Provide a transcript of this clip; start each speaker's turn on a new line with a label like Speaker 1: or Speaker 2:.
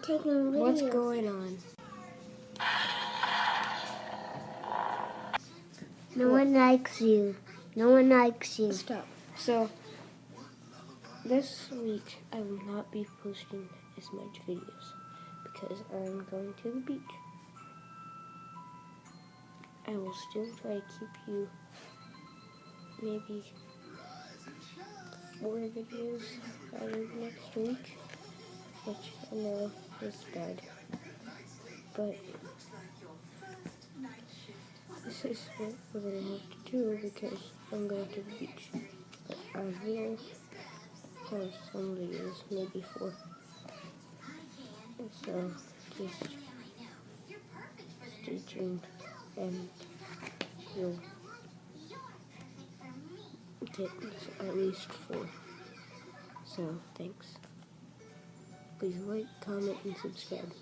Speaker 1: taking a video.
Speaker 2: What's going on?
Speaker 1: No one likes you. No one likes you.
Speaker 2: Stop. So, this week I will not be posting as much videos because I'm going to the beach. I will still try to keep you maybe 4 videos out of next week, which I know is bad, but this is what we're going to have to do because I'm going to the beach. But I will have some videos, maybe 4. So just stay tuned and you'll get at least 4. So thanks. Please like, comment, and subscribe.